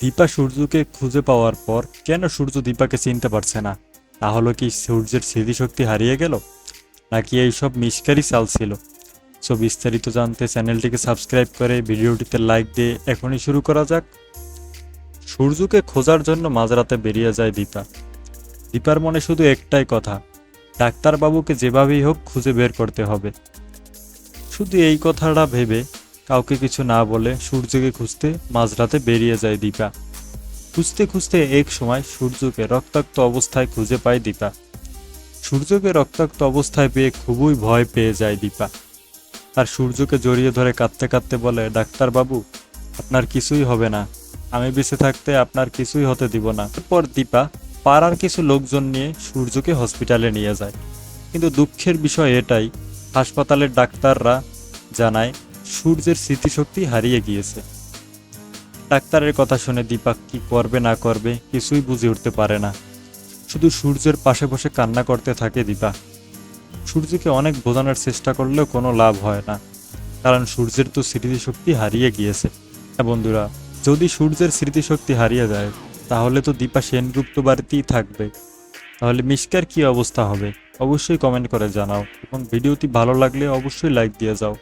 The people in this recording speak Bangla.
দীপা সূর্যকে খুঁজে পাওয়ার পর কেন সূর্য দীপাকে চিনতে পারছে না? তাহলে কি সূর্যের স্মৃতিশক্তি হারিয়ে গেল, নাকি এইসব মিশকারি চাল ছিল? সো বিস্তারিত জানতে চ্যানেলটিকে সাবস্ক্রাইব করে ভিডিওটিতে লাইক দিয়ে এখনই শুরু করা যাক। সূর্যকে খোঁজার জন্য মাঝরাতে বেরিয়ে যায় দীপা। দীপার মনে শুধু একটাই কথা, ডাক্তারবাবুকে যেভাবেই হোক খুঁজে বের করতে হবে। শুধু এই কথাটা ভেবে কাউকে কিছু না বলে সূর্যকে খুঁজতে মাঝরাতে বেরিয়ে যায় দীপা। খুঁজতে খুঁজতে এক সময় সূর্যকে রক্তাক্ত অবস্থায় খুঁজে পায় দীপা। সূর্যকে রক্তাক্ত অবস্থায় পেয়ে খুবই ভয় পেয়ে যায় দীপা। আর সূর্যকে জড়িয়ে ধরে কাঁদতে কাঁদতে বলে, ডাক্তারবাবু, আপনার কিছুই হবে না, আমি বেঁচে থাকতে আপনার কিছুই হতে দিব না। এরপর দীপা পাড়ার কিছু লোকজন নিয়ে সূর্যকে হসপিটালে নিয়ে যায়। কিন্তু দুঃখের বিষয় এটাই, হাসপাতালের ডাক্তাররা জানায় সূর্যের স্মৃতিশক্তি হারিয়ে গিয়েছে। ডাক্তারের কথা শুনে দীপা কি করবে না করবে কিছুই বুঝে উঠতে পারে না। শুধু সূর্যের পাশে বসে কান্না করতে থাকে দীপা। সূর্যকে অনেক বোঝানোর চেষ্টা করলেও কোনো লাভ হয় না, কারণ সূর্যের তো স্মৃতিশক্তি হারিয়ে গিয়েছে। হ্যাঁ বন্ধুরা, যদি সূর্যের স্মৃতিশক্তি হারিয়ে যায় তাহলে তো দীপা সেনগুপ্ত বাড়িতেই থাকবে। তাহলে মিশকার কি অবস্থা হবে? অবশ্যই কমেন্ট করে জানাও এবং ভিডিওটি ভালো লাগলে অবশ্যই লাইক দিয়ে যাও।